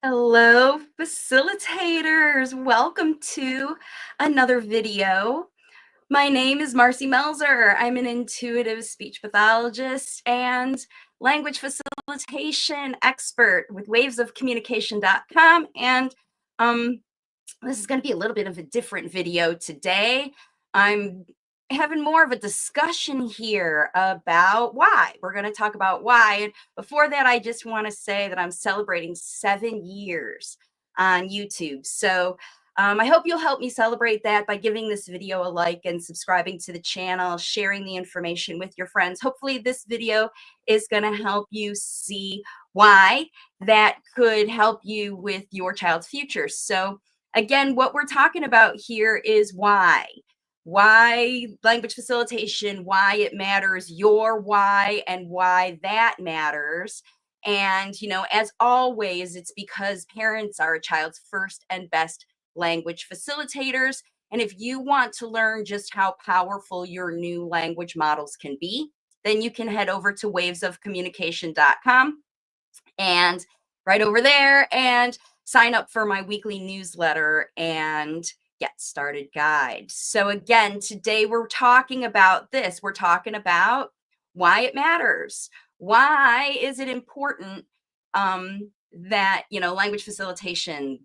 Hello, facilitators. Welcome to another video. My name is Marci Melzer. I'm an intuitive speech pathologist and language facilitation expert with wavesofcommunication.com. And this is going to be a little bit of a different video today. I'm having more of a discussion here about why. We're going to talk about why. And before that, I just want to say that I'm celebrating 7 years on YouTube. So I hope you'll help me celebrate that by giving this video a like and subscribing to the channel, sharing the information with your friends. Hopefully this video is going to help you see why that could help you with your child's future. So again, what we're talking about here is why language facilitation, why it matters, your why, and why that matters. And, as always, it's because parents are a child's first and best language facilitators. And if you want to learn just how powerful your new language models can be, then you can head over to wavesofcommunication.com and right over there and sign up for my weekly newsletter and get started guide. So again, today we're talking about this. We're talking about why it matters. Why is it important that, language facilitation,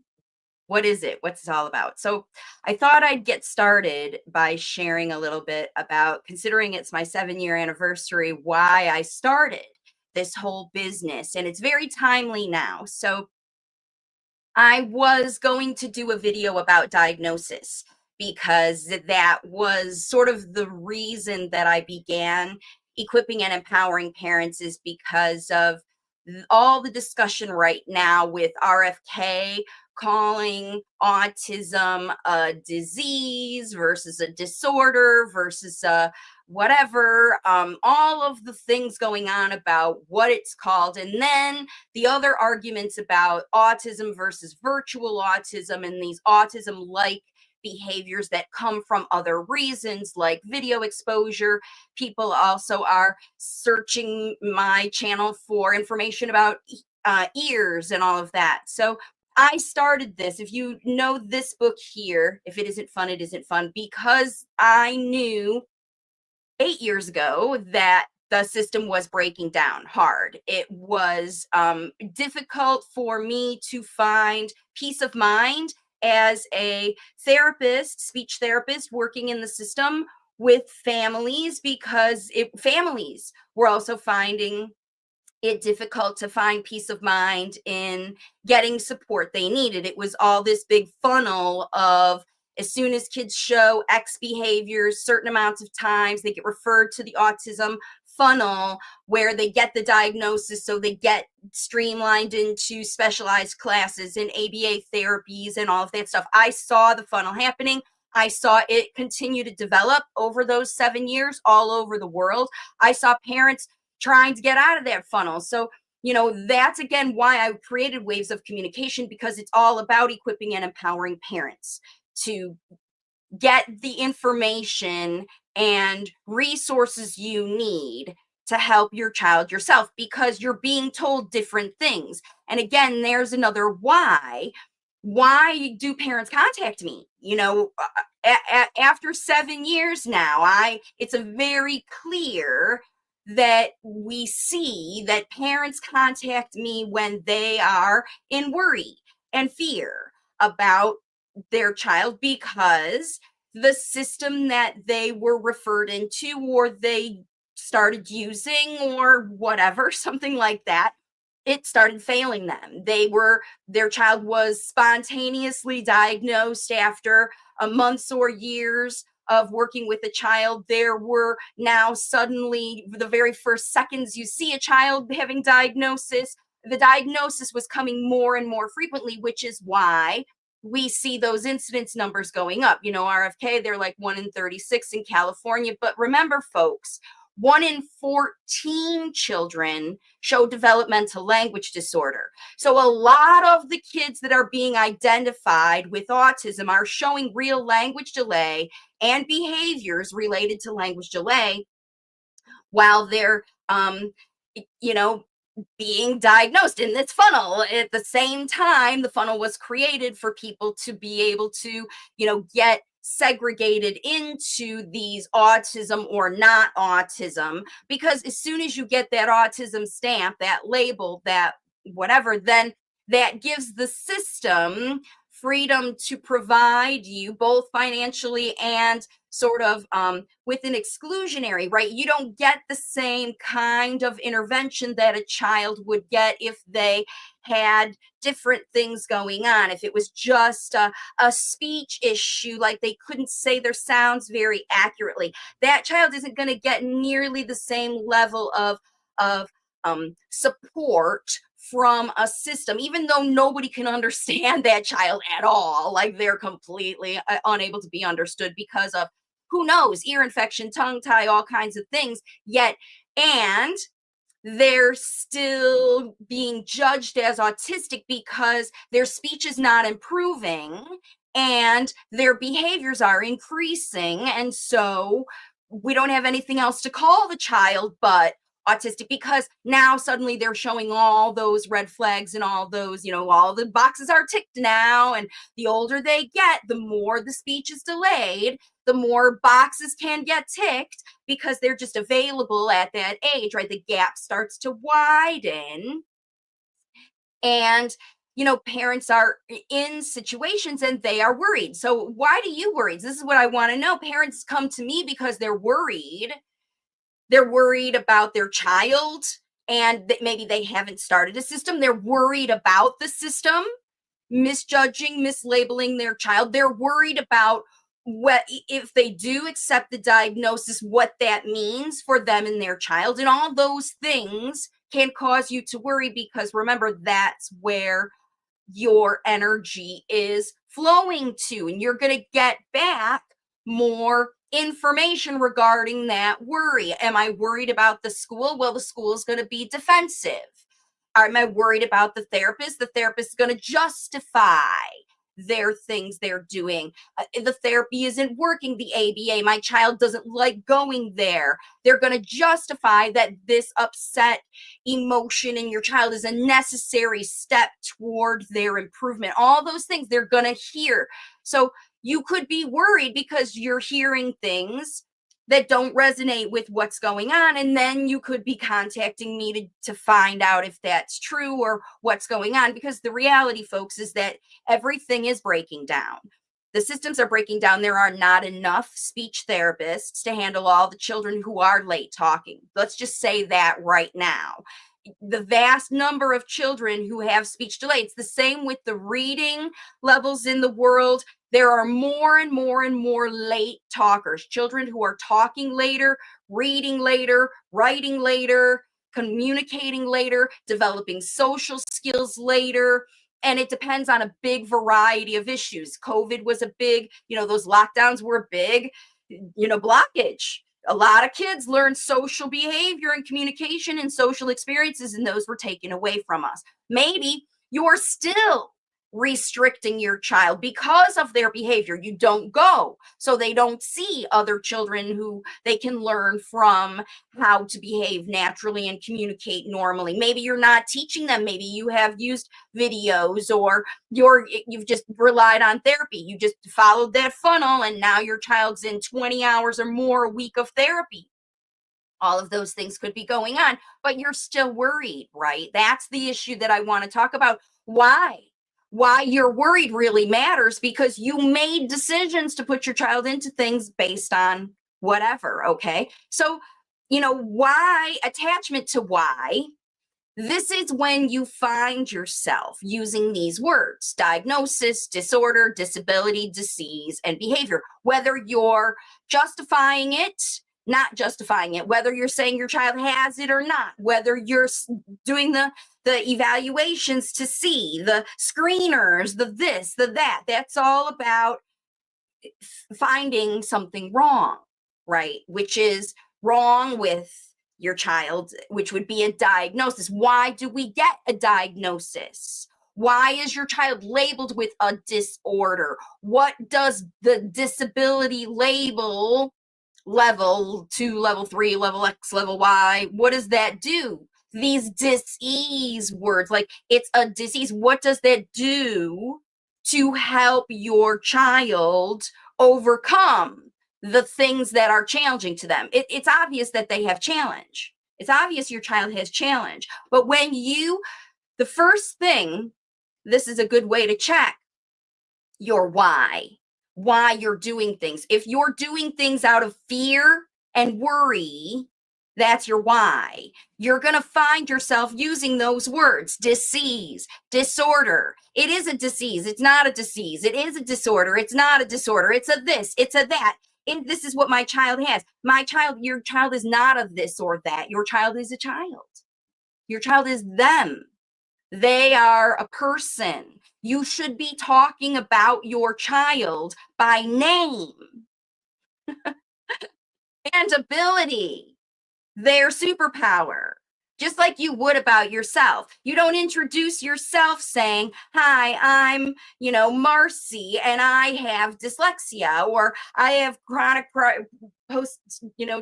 what is it? What's it all about? So I thought I'd get started by sharing a little bit about, considering it's my 7-year anniversary, why I started this whole business. And it's very timely now. So I was going to do a video about diagnosis because that was sort of the reason that I began equipping and empowering parents, is because of all the discussion right now with RFK calling autism a disease versus a disorder versus a whatever, all of the things going on about what it's called. And then the other arguments about autism versus virtual autism and these autism like behaviors that come from other reasons like video exposure. People also are searching my channel for information about ears and all of that. So I started this. If you know this book here, If It Isn't Fun, It Isn't Fun, because I knew 8 years ago that the system was breaking down hard. It was difficult for me to find peace of mind as a therapist, speech therapist, working in the system with families, because families were also finding it difficult to find peace of mind in getting support they needed. It was all this big funnel of, as soon as kids show X behaviors, certain amounts of times, they get referred to the autism funnel where they get the diagnosis. So they get streamlined into specialized classes and ABA therapies and all of that stuff. I saw the funnel happening. I saw it continue to develop over those 7 years all over the world. I saw parents trying to get out of that funnel. So, that's again why I created Waves of Communication, because it's all about equipping and empowering parents to get the information and resources you need to help your child yourself, because you're being told different things. And again, there's another why. Why do parents contact me? After 7 years now, it's a very clear that we see that parents contact me when they are in worry and fear about their child, because the system that they were referred into or they started using or whatever, something like that, it started failing them. Their child was spontaneously diagnosed after months or years of working with a child. There were now suddenly, the very first seconds you see a child having diagnosis, the diagnosis was coming more and more frequently, which is why we see those incidence numbers going up. RFK, they're like 1 in 36 in California. But remember, folks, 1 in 14 children show developmental language disorder. So a lot of the kids that are being identified with autism are showing real language delay and behaviors related to language delay, while they're, being diagnosed in this funnel. At the same time, the funnel was created for people to be able to, get segregated into these autism or not autism, because as soon as you get that autism stamp, that label, that whatever, then that gives the system freedom to provide you both financially and sort of with an exclusionary, right? You don't get the same kind of intervention that a child would get if they had different things going on. If it was just a speech issue, like they couldn't say their sounds very accurately, that child isn't going to get nearly the same level of support from a system, even though nobody can understand that child at all. Like they're completely unable to be understood because of, who knows, ear infection, tongue tie, all kinds of things. Yet, and they're still being judged as autistic because their speech is not improving and their behaviors are increasing. And so we don't have anything else to call the child but autistic, because now suddenly they're showing all those red flags and all those, all the boxes are ticked now. And the older they get, the more the speech is delayed, the more boxes can get ticked because they're just available at that age, right? The gap starts to widen. And parents are in situations and they are worried. So why do you worry? This is what I want to know. Parents come to me because they're worried. They're worried about their child, and that maybe they haven't started a system. They're worried about the system misjudging, mislabeling their child. They're worried about what, if they do accept the diagnosis, what that means for them and their child. And all those things can cause you to worry, because remember, that's where your energy is flowing to, and you're going to get back more information regarding that worry. Am I worried about the school? Well, the school is going to be defensive. Am I worried about the therapist? The therapist is going to justify their things they're doing. The therapy isn't working, the ABA, my child doesn't like going there. They're going to justify that this upset emotion in your child is a necessary step toward their improvement. All those things they're going to hear. So you could be worried because you're hearing things that don't resonate with what's going on. And then you could be contacting me to find out if that's true or what's going on. Because the reality, folks, is that everything is breaking down. The systems are breaking down. There are not enough speech therapists to handle all the children who are late talking. Let's just say that right now. The vast number of children who have speech delay. It's the same with the reading levels in the world. There are more and more and more late talkers, children who are talking later, reading later, writing later, communicating later, developing social skills later. And it depends on a big variety of issues. COVID was a big, those lockdowns were a big, blockage. A lot of kids learned social behavior and communication and social experiences, and those were taken away from us. Maybe you're still restricting your child because of their behavior. You don't go, so they don't see other children who they can learn from how to behave naturally and communicate normally. Maybe you're not teaching them. Maybe you have used videos, or you've just relied on therapy. You just followed that funnel, and now your child's in 20 hours or more a week of therapy. All of those things could be going on, but you're still worried, right? That's the issue that I want to talk about. Why you're worried really matters, because you made decisions to put your child into things based on whatever. Okay. So, why, attachment to why. This is when you find yourself using these words: diagnosis, disorder, disability, disease, and behavior. Whether you're justifying it, not justifying it, whether you're saying your child has it or not, whether you're doing the evaluations to see, the screeners, the this, the that. That's all about finding something wrong, right? Which is wrong with your child, which would be a diagnosis. Why do we get a diagnosis? Why is your child labeled with a disorder? What does the disability label, level 2, level 3, level X, level Y, what does that do? these dis-ease words, like it's a disease. What does that do to help your child overcome the things that are challenging to them? It's obvious that they have challenge. It's obvious your child has challenge. But when the first thing, this is a good way to check your why you're doing things. If you're doing things out of fear and worry, that's your why. You're going to find yourself using those words: disease, disorder. It is a disease. It's not a disease. It is a disorder. It's not a disorder. It's a this, it's a that. And this is what my child has. Your child is not a this or that. Your child is a child. Your child is them. They are a person. You should be talking about your child by name and ability, their superpower, just like you would about yourself. You don't introduce yourself saying, "Hi, I'm, Marci, and I have dyslexia, or I have chronic post,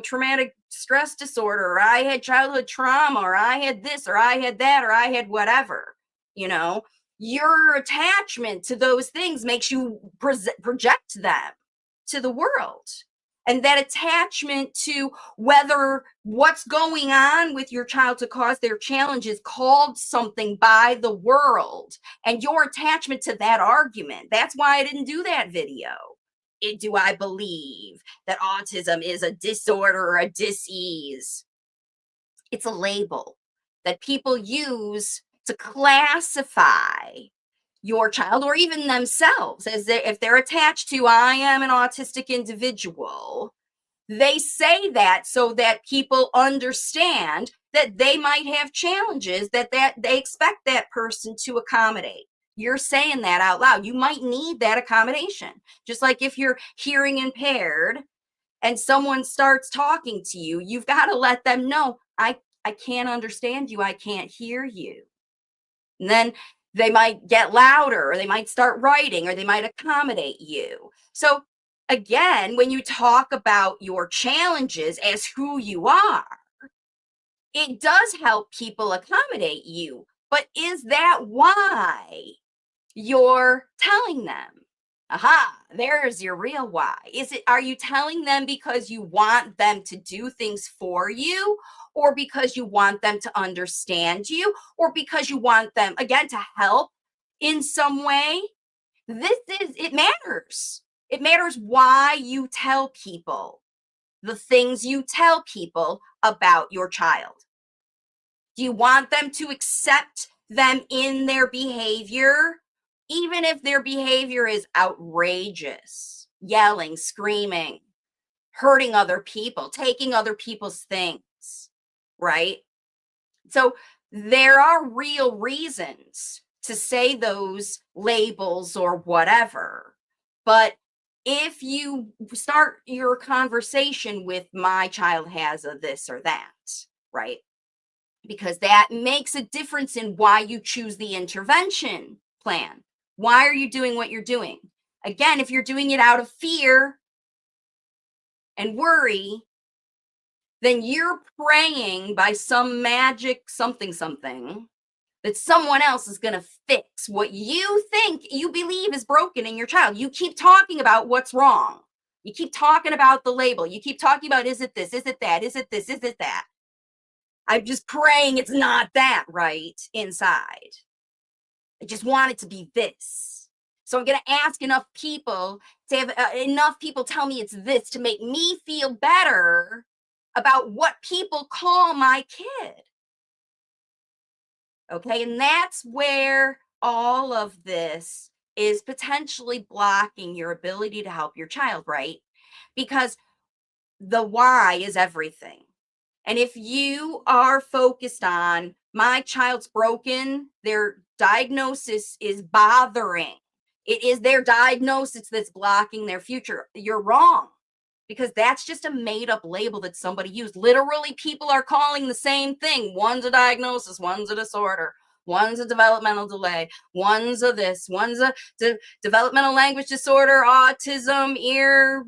traumatic stress disorder, or I had childhood trauma, or I had this, or I had that, or I had whatever." Your attachment to those things makes you project them to the world. And that attachment to whether what's going on with your child to cause their challenge is called something by the world, and your attachment to that argument. That's why I didn't do that video. Do I believe that autism is a disorder or a dis-ease? It's a label that people use to classify your child, or even themselves, as if they're attached to, "I am an autistic individual." They say that so that people understand that they might have challenges that they expect that person to accommodate. You're saying that out loud. You might need that accommodation. Just like if you're hearing impaired and someone starts talking to you, you've got to let them know, I can't understand you. I can't hear you. And then they might get louder, or they might start writing, or they might accommodate you. So again, when you talk about your challenges as who you are, it does help people accommodate you. But is that why you're telling them? Aha, there's your real why. Are you telling them because you want them to do things for you, or because you want them to understand you, or because you want them, again, to help in some way? It matters. It matters why you tell people the things you tell people about your child. Do you want them to accept them in their behavior, even if their behavior is outrageous, yelling, screaming, hurting other people, taking other people's things, right? So there are real reasons to say those labels or whatever. But if you start your conversation with, "My child has a this or that," right? Because that makes a difference in why you choose the intervention plan. Why are you doing what you're doing? Again, if you're doing it out of fear and worry, then you're praying by some magic something that someone else is going to fix what you think you believe is broken in your child. You keep talking about what's wrong. You keep talking about the label. You keep talking about, is it this? Is it that? Is it this? Is it that? I'm just praying it's not that, right, inside. I just want it to be this. So I'm going to ask enough people to have enough people tell me it's this to make me feel better about what people call my kid. Okay, and that's where all of this is potentially blocking your ability to help your child, right? Because the why is everything. And if you are focused on, "My child's broken, their diagnosis is bothering, it is their diagnosis that's blocking their future," you're wrong. Because that's just a made up label that somebody used. Literally, people are calling the same thing. One's a diagnosis, one's a disorder, one's a developmental delay, one's a this, one's a developmental language disorder, autism,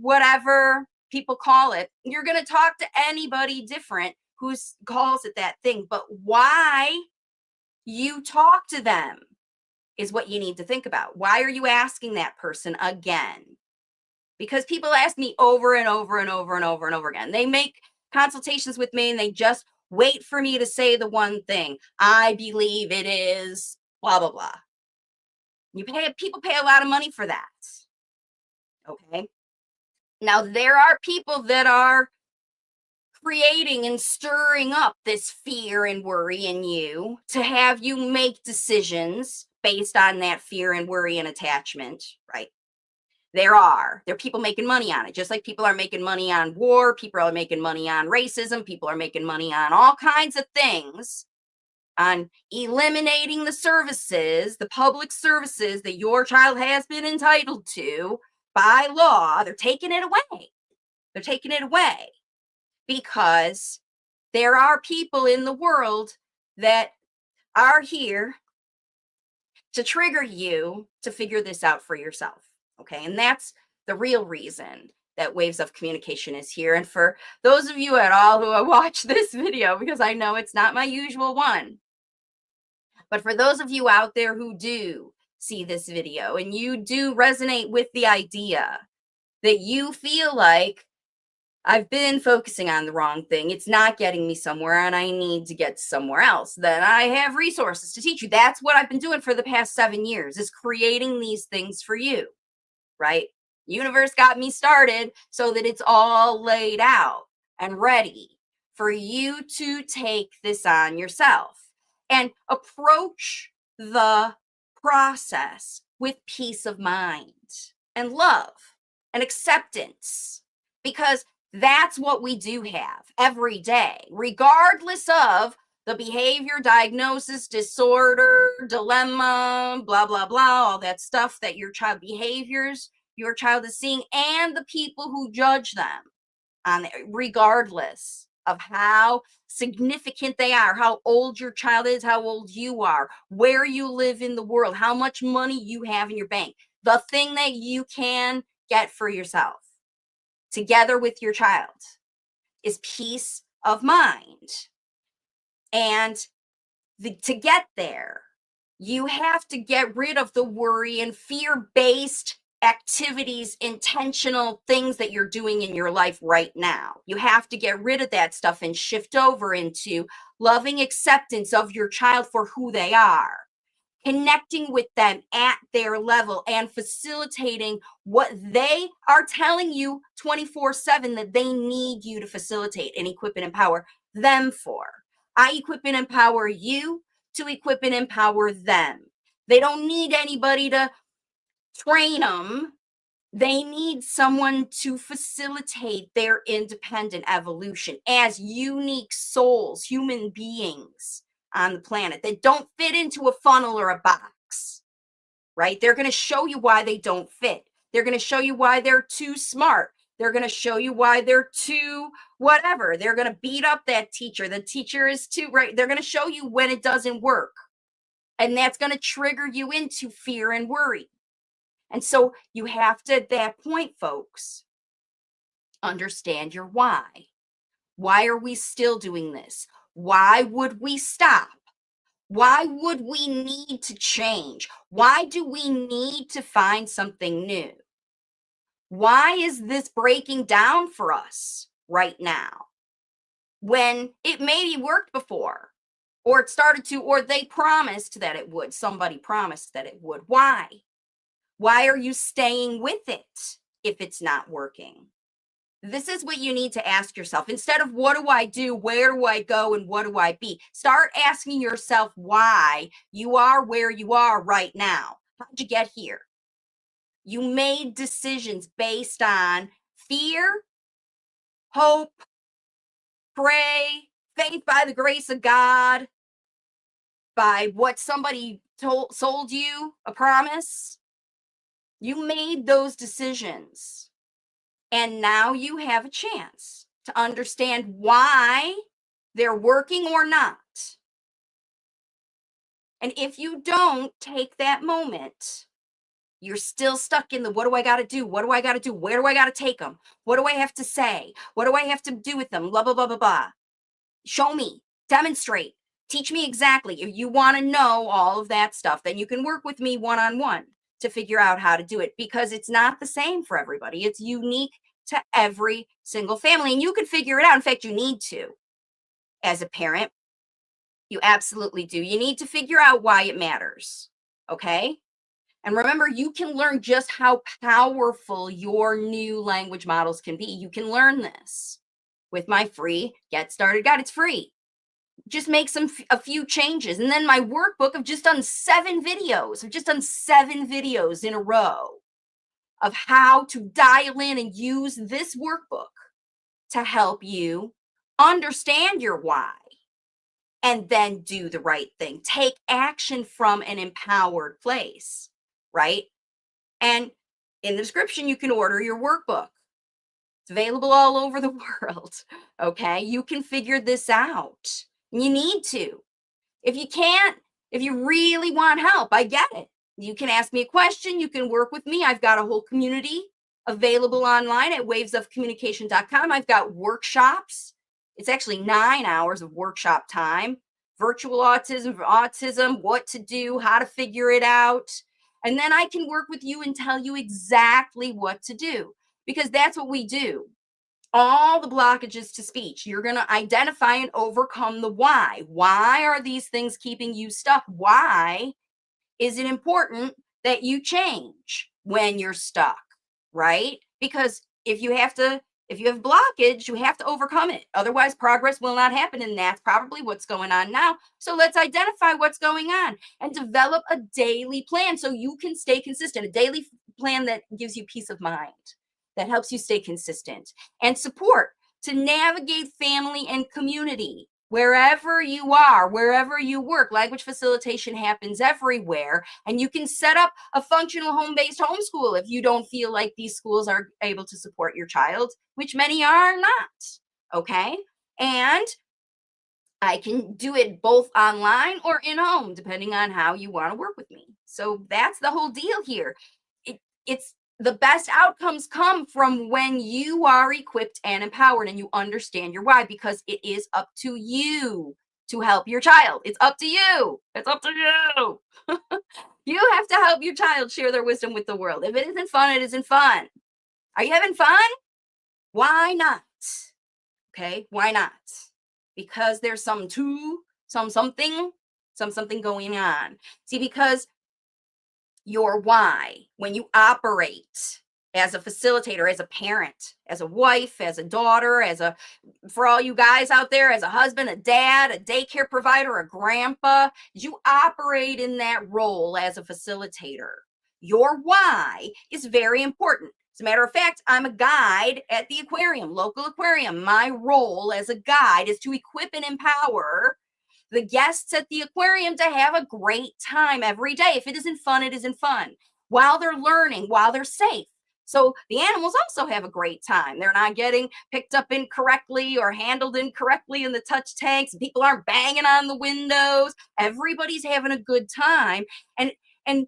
whatever people call it. You're going to talk to anybody different who calls it that thing, but why you talk to them is what you need to think about. Why are you asking that person again? Because people ask me over and over and over and over and over again. They make consultations with me and they just wait for me to say the one thing. I believe it is blah, blah, blah. People pay a lot of money for that. Okay. Now, there are people that are creating and stirring up this fear and worry in you to have you make decisions based on that fear and worry and attachment, right? There are people making money on it, just like people are making money on war, people are making money on racism, people are making money on all kinds of things, on eliminating the services, the public services that your child has been entitled to by law. They're taking it away. They're taking it away because there are people in the world that are here to trigger you to figure this out for yourself. Okay. And that's the real reason that Waves of Communication is here. And for those of you at all who watch this video, because I know it's not my usual one, but for those of you out there who do see this video and you do resonate with the idea that you feel like I've been focusing on the wrong thing, it's not getting me somewhere and I need to get somewhere else, then I have resources to teach you. That's what I've been doing for the past 7 years, is creating these things for you, right? Universe got me started so that it's all laid out and ready for you to take this on yourself and approach the process with peace of mind and love and acceptance, because that's what we do have every day, regardless of the behavior, diagnosis, disorder, dilemma, blah, blah, blah, all that stuff that your child behaviors, your child is seeing, and the people who judge them on it, regardless of how significant they are, how old your child is, how old you are, where you live in the world, how much money you have in your bank. The thing that you can get for yourself together with your child is peace of mind. And to get there, you have to get rid of the worry and fear-based activities, intentional things that you're doing in your life right now. You have to get rid of that stuff and shift over into loving acceptance of your child for who they are, connecting with them at their level and facilitating what they are telling you 24/7 that they need you to facilitate and equip and empower them for. I equip and empower you to equip and empower them. They don't need anybody to train them. They need someone to facilitate their independent evolution as unique souls, human beings on the planet that don't fit into a funnel or a box, right? They're going to show you why they don't fit. They're going to show you why they're too smart. They're going to show you why they're too whatever. They're going to beat up that teacher. The teacher is too, right? They're going to show you when it doesn't work. And that's going to trigger you into fear and worry. And so you have to, at that point, folks, understand your why. Why are we still doing this? Why would we stop? Why would we need to change? Why do we need to find something new? Why is this breaking down for us right now when it maybe worked before, or it started to, or they promised that it would? Somebody promised that it would. Why? Why are you staying with it if it's not working? This is what you need to ask yourself. Instead of what do I do, where do I go, and what do I be? Start asking yourself why you are where you are right now. How'd you get here? You made decisions based on fear, hope, pray, faith by the grace of God, by what somebody sold you, a promise. You made those decisions. And now you have a chance to understand why they're working or not. And if you don't take that moment, you're still stuck in the what do I got to do? What do I got to do? Where do I got to take them? What do I have to say? What do I have to do with them? Blah, blah, blah, blah, blah. Show me, demonstrate, teach me exactly. If you want to know all of that stuff, then you can work with me one-on-one to figure out how to do it, because it's not the same for everybody. It's unique to every single family, and you can figure it out. In fact, you need to. As a parent, you absolutely do. You need to figure out why it matters. Okay? And remember, you can learn just how powerful your new language models can be. You can learn this with my free Get Started Guide. It's free. Just make a few changes. And then my workbook, I've just done 7 videos. I've just done 7 videos in a row of how to dial in and use this workbook to help you understand your why and then do the right thing. Take action from an empowered place, right? And in the description, you can order your workbook. It's available all over the world, okay? You can figure this out. You need to. If you can't, if you really want help, I get it. You can ask me a question. You can work with me. I've got a whole community available online at wavesofcommunication.com. I've got workshops. It's actually 9 hours of workshop time. Virtual autism, what to do, how to figure it out. And then I can work with you and tell you exactly what to do, because that's what we do. All the blockages to speech, you're going to identify and overcome the why. Why are these things keeping you stuck? Why is it important that you change when you're stuck, right? Because if you have blockage, you have to overcome it. Otherwise, progress will not happen. And that's probably what's going on now. So let's identify what's going on and develop a daily plan so you can stay consistent, a daily plan that gives you peace of mind, that helps you stay consistent, and support to navigate family and community. Wherever you are, wherever you work, language facilitation happens everywhere. And you can set up a functional home-based homeschool if you don't feel like these schools are able to support your child, which many are not, okay? And I can do it both online or in home, depending on how you want to work with me. So that's the whole deal here. It's the best outcomes come from when you are equipped and empowered and you understand your why, because it is up to you to help your child. It's up to you. It's up to you. You have to help your child share their wisdom with the world. If it isn't fun, it isn't fun. Are you having fun? Why not? Okay, why not? Because there's something going on. See, because your why, when you operate as a facilitator, as a parent, as a wife, as a daughter, for all you guys out there, as a husband, a dad, a daycare provider, a grandpa, you operate in that role as a facilitator. Your why is very important. As a matter of fact, I'm a guide at the aquarium, local aquarium. My role as a guide is to equip and empower the guests at the aquarium to have a great time every day. If it isn't fun, it isn't fun. While they're learning, while they're safe. So the animals also have a great time. They're not getting picked up incorrectly or handled incorrectly in the touch tanks. People aren't banging on the windows. Everybody's having a good time. And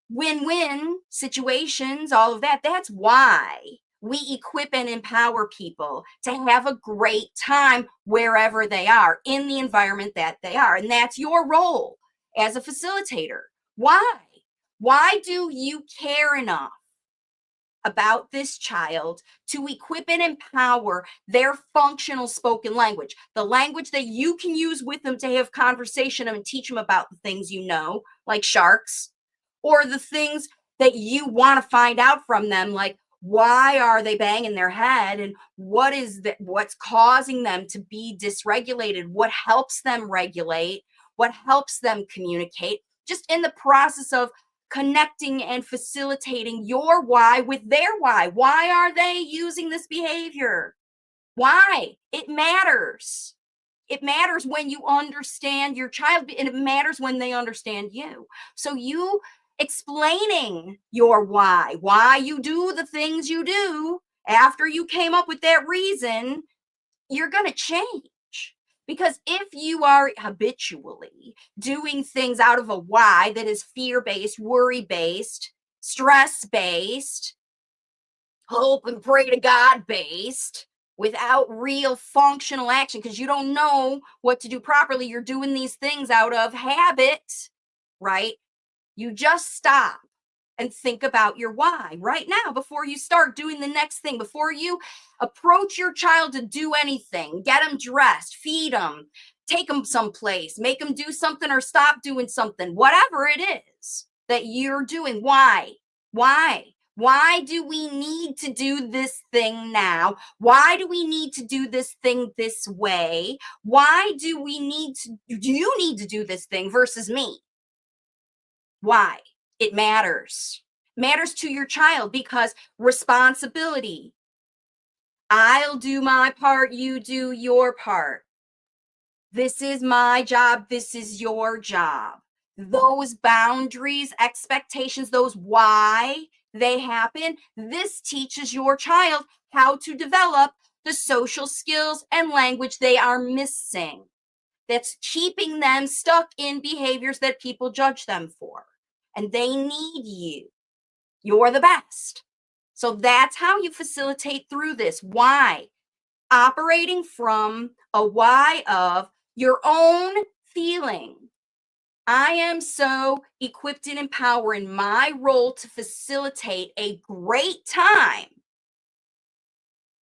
win-win situations, all of that. That's why we equip and empower people to have a great time wherever they are, in the environment that they are. And that's your role as a facilitator. Why? Why do you care enough about this child to equip and empower their functional spoken language, the language that you can use with them to have conversation and teach them about the things you know, like sharks, or the things that you want to find out from them, like why are they banging their head, and what's causing them to be dysregulated, what helps them regulate, what helps them communicate, just in the process of connecting and facilitating your why with their why. Why are they using this behavior? Why? It matters. It matters when you understand your child, and it matters when they understand you. So you explaining your why you do the things you do after you came up with that reason, you're going to change. Because if you are habitually doing things out of a why that is fear-based, worry-based, stress-based, hope and pray to God based, without real functional action because you don't know what to do properly. You're doing these things out of habit, right? You just stop and think about your why right now before you start doing the next thing, before you approach your child to do anything. Get them dressed, feed them, take them someplace, make them do something or stop doing something, whatever it is that you're doing. Why? Why do we need to do this thing now? Why do we need to do this thing this way? Why do you need to do this thing versus me? Why? It matters. Matters to your child because responsibility. I'll do my part, you do your part. This is my job, this is your job. Those boundaries, expectations, those why they happen, this teaches your child how to develop the social skills and language they are missing. That's keeping them stuck in behaviors that people judge them for. And they need you. You're the best. So that's how you facilitate through this. Why? Operating from a why of your own feeling. I am so equipped and empowered in my role to facilitate a great time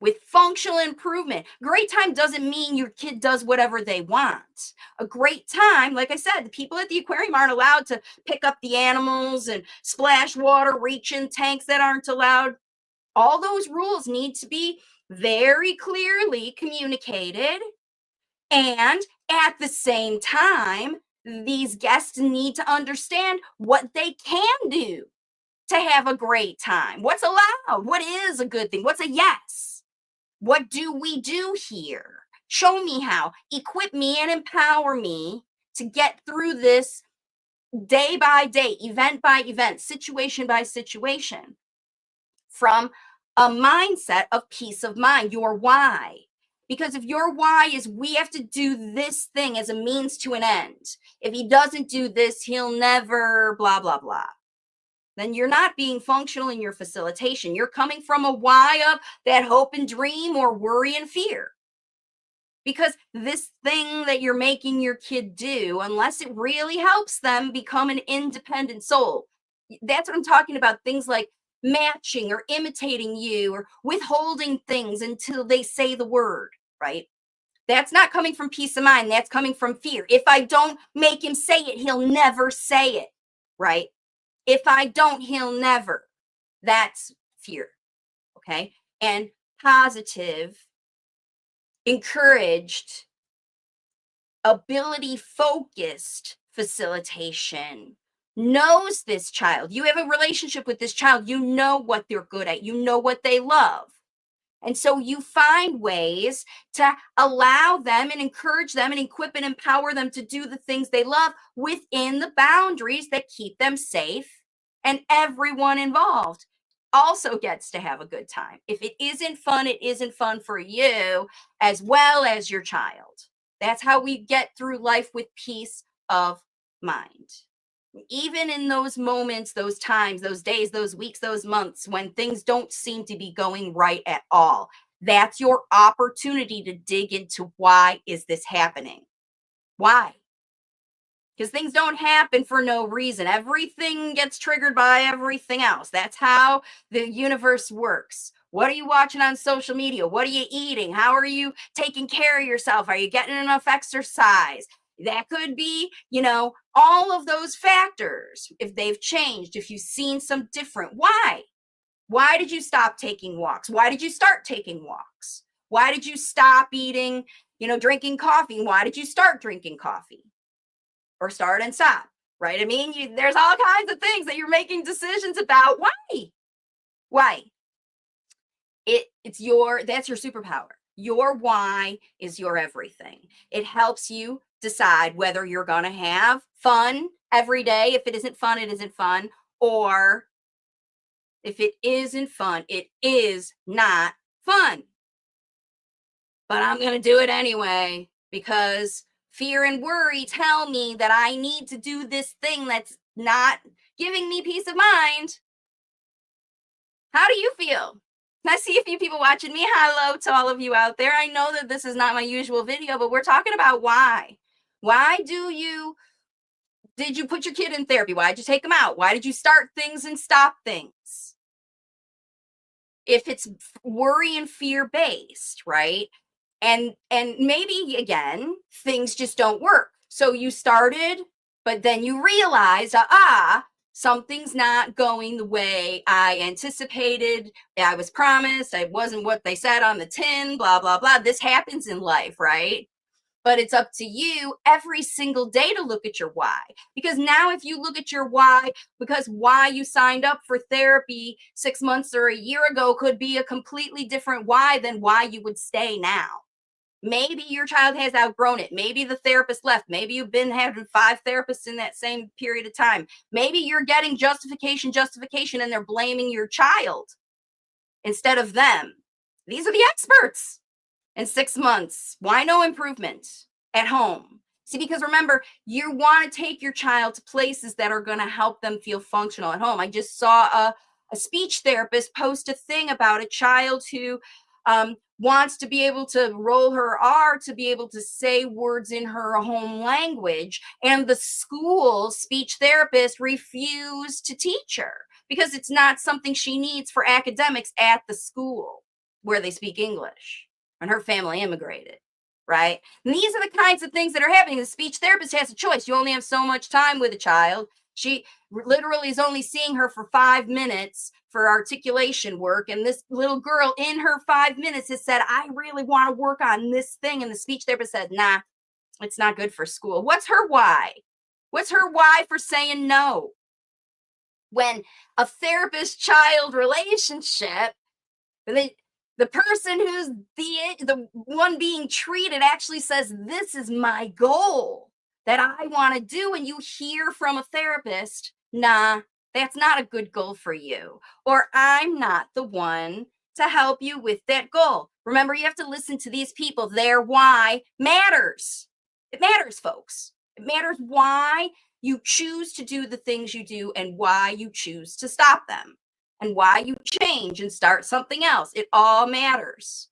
with functional improvement. Great time doesn't mean your kid does whatever they want. A great time, like I said, the people at the aquarium aren't allowed to pick up the animals and splash water, reach in tanks that aren't allowed. All those rules need to be very clearly communicated. And at the same time, these guests need to understand what they can do to have a great time. What's allowed? What is a good thing? What's a yes? What do we do here? Show me how. Equip me and empower me to get through this day by day, event by event, situation by situation, from a mindset of peace of mind, your why. Because if your why is we have to do this thing as a means to an end, if he doesn't do this, he'll never blah, blah, blah, then you're not being functional in your facilitation. You're coming from a why of that hope and dream or worry and fear. Because this thing that you're making your kid do, unless it really helps them become an independent soul, that's what I'm talking about. Things like matching or imitating you or withholding things until they say the word, right? That's not coming from peace of mind. That's coming from fear. If I don't make him say it, he'll never say it, right? If I don't, he'll never. That's fear, okay? And positive, encouraged, ability focused facilitation knows this child. You have a relationship with this child. You know what they're good at. You know what they love. And so you find ways to allow them and encourage them and equip and empower them to do the things they love within the boundaries that keep them safe. And everyone involved also gets to have a good time. If it isn't fun, it isn't fun for you as well as your child. That's how we get through life with peace of mind. Even in those moments, those times, those days, those weeks, those months when things don't seem to be going right at all, that's your opportunity to dig into why is this happening? Why? Because things don't happen for no reason. Everything gets triggered by everything else. That's how the universe works. What are you watching on social media? What are you eating? How are you taking care of yourself? Are you getting enough exercise? That could be, all of those factors. If they've changed, if you've seen some different, why? Why did you stop taking walks? Why did you start taking walks? Why did you stop eating, drinking coffee? Why did you start drinking coffee? Or start and stop, right? I mean, there's all kinds of things that you're making decisions about. Why? That's your superpower. Your why is your everything. It helps you decide whether you're going to have fun every day. If it isn't fun, it isn't fun. Or if it isn't fun, it is not fun. But I'm going to do it anyway because fear and worry tell me that I need to do this thing that's not giving me peace of mind. How do you feel? I see a few people watching me. Hello to all of you out there. I know that this is not my usual video, but we're talking about why. Why did you put your kid in therapy? Why did you take them out? Why did you start things and stop things? If it's worry and fear based, right? And maybe again, things just don't work. So you started, but then you realized, something's not going the way I anticipated. I was promised. I wasn't what they said on the tin, blah, blah, blah. This happens in life, right? But it's up to you every single day to look at your why. Because now, if you look at your why, because why you signed up for therapy 6 months or a year ago could be a completely different why than why you would stay now. Maybe your child has outgrown it. Maybe the therapist left. Maybe you've been having 5 therapists in that same period of time. Maybe you're getting justification, and they're blaming your child instead of them. These are the experts. In 6 months, why no improvement at home? See, because remember, you want to take your child to places that are going to help them feel functional at home. I just saw a speech therapist post a thing about a child who wants to be able to roll her R, to be able to say words in her home language. And the school speech therapist refused to teach her because it's not something she needs for academics at the school where they speak English. And her family immigrated, right? And these are the kinds of things that are happening. The speech therapist has a choice. You only have so much time with a child. She literally is only seeing her for 5 minutes for articulation work. And this little girl in her 5 minutes has said, I really want to work on this thing. And the speech therapist said, nah, it's not good for school. What's her why? What's her why for saying no? When a therapist child relationship, the person who's the one being treated actually says, this is my goal that I want to do. And you hear from a therapist, nah, that's not a good goal for you. Or I'm not the one to help you with that goal. Remember, you have to listen to these people. Their why matters. It matters, folks. It matters why you choose to do the things you do and why you choose to stop them. And why you change and start something else. It all matters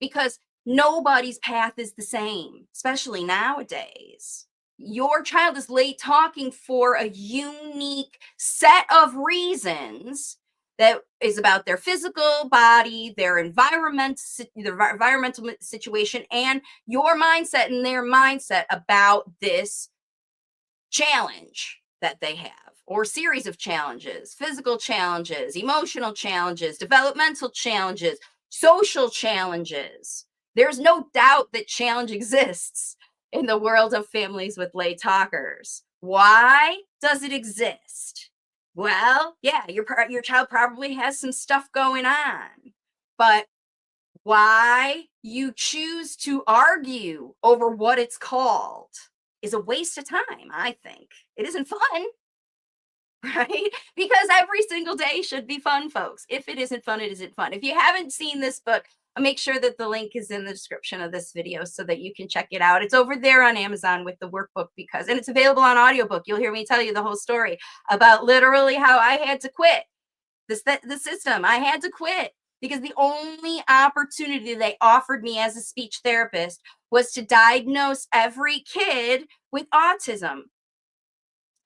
because nobody's path is the same, especially nowadays. Your child is late talking for a unique set of reasons that is about their physical body, their environmental situation, and your mindset and their mindset about this challenge that they have, or series of challenges, physical challenges, emotional challenges, developmental challenges, social challenges. There's no doubt that challenge exists in the world of families with late talkers. Why does it exist? Well, yeah, your child probably has some stuff going on, but why you choose to argue over what it's called is a waste of time, I think. It isn't fun, right? Because every single day should be fun, folks. If it isn't fun, it isn't fun. If you haven't seen this book, make sure that the link is in the description of this video so that you can check it out. It's over there on Amazon with the workbook and it's available on audiobook. You'll hear me tell you the whole story about literally how I had to quit the system. I had to quit because the only opportunity they offered me as a speech therapist was to diagnose every kid with autism.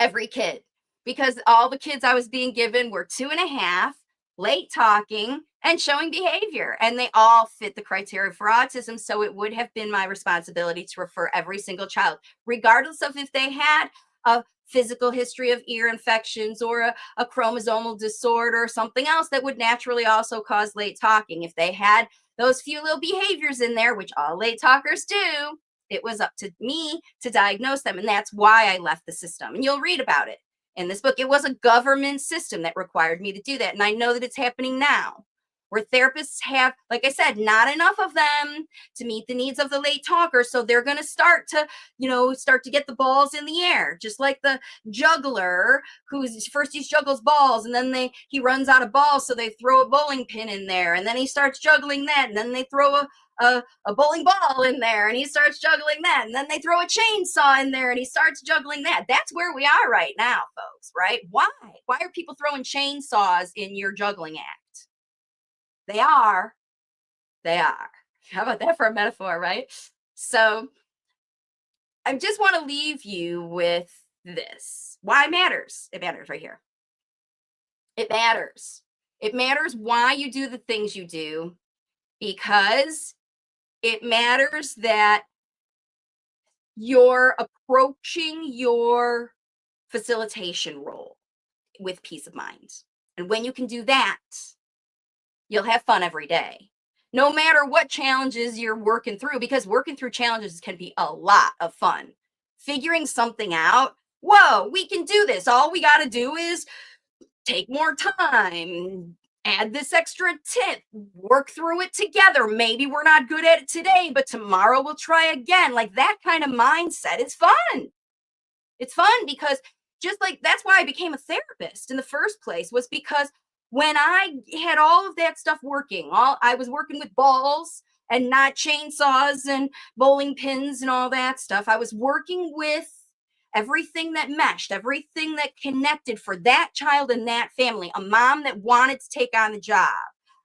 Every kid. Because all the kids I was being given were 2.5, late talking, and showing behavior. And they all fit the criteria for autism. So it would have been my responsibility to refer every single child, regardless of if they had a physical history of ear infections or a chromosomal disorder or something else that would naturally also cause late talking. If they had those few little behaviors in there, which all late talkers do, it was up to me to diagnose them. And that's why I left the system. And you'll read about it in this book. It was a government system that required me to do that. And I know that it's happening now, where therapists have, like I said, not enough of them to meet the needs of the late talker. So they're going to start to get the balls in the air, just like the juggler who's first he juggles balls and then he runs out of balls. So they throw a bowling pin in there and then he starts juggling that. And then they throw a bowling ball in there and he starts juggling that. And then they throw a chainsaw in there and he starts juggling that. That's where we are right now, folks, right? Why are people throwing chainsaws in your juggling act? They are. They are. How about that for a metaphor, right? So I just want to leave you with this. Why it matters? It matters right here. It matters. It matters why you do the things you do, because it matters that you're approaching your facilitation role with peace of mind. And when you can do that, you'll have fun every day. No matter what challenges you're working through, because working through challenges can be a lot of fun. Figuring something out, whoa, we can do this. All we got to do is take more time, add this extra tip, work through it together. Maybe we're not good at it today, but tomorrow we'll try again. Like that kind of mindset is fun. It's fun because just like that's why I became a therapist in the first place, was because when I had all of that stuff working, I was working with balls and not chainsaws and bowling pins and all that stuff. I was working with everything that meshed, everything that connected for that child and that family. A mom that wanted to take on the job,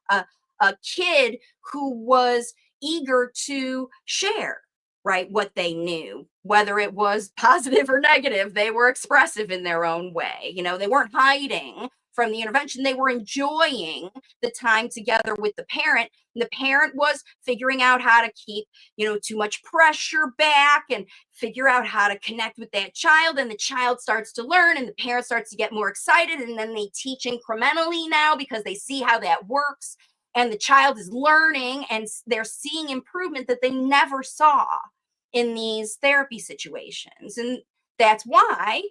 a, a kid who was eager to share, right, what they knew, whether it was positive or negative. They were expressive in their own way. They weren't hiding from the intervention. They were enjoying the time together with the parent. And the parent was figuring out how to keep, too much pressure back and figure out how to connect with that child. And the child starts to learn and the parent starts to get more excited. And then they teach incrementally now because they see how that works. And the child is learning and they're seeing improvement that they never saw in these therapy situations. And that's why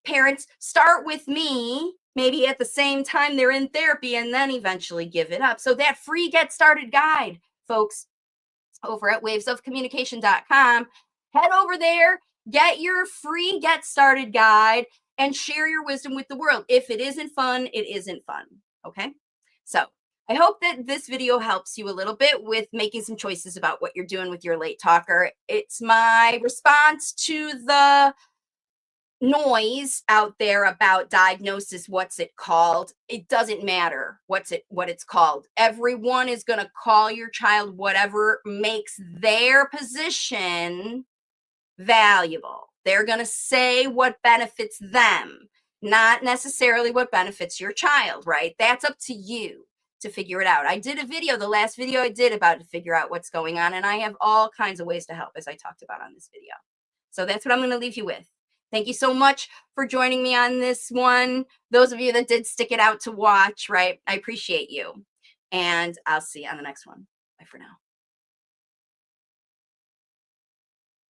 parents start with me maybe at the same time they're in therapy and then eventually give it up. So that free Get Started guide, folks, over at wavesofcommunication.com, head over there, get your free Get Started guide and share your wisdom with the world. If it isn't fun, it isn't fun. Okay. So I hope that this video helps you a little bit with making some choices about what you're doing with your late talker. It's my response to the noise out there about diagnosis. What's it called? It doesn't matter what it's called. Everyone is going to call your child whatever makes their position valuable. They're going to say what benefits them, not necessarily what benefits your child, right? That's up to you to figure it out. I did a video, the last video I did, about to figure out what's going on, and I have all kinds of ways to help, as I talked about on this video. So that's what I'm going to leave you with. Thank you so much for joining me on this one. Those of you that did stick it out to watch, right? I appreciate you. And I'll see you on the next one. Bye for now.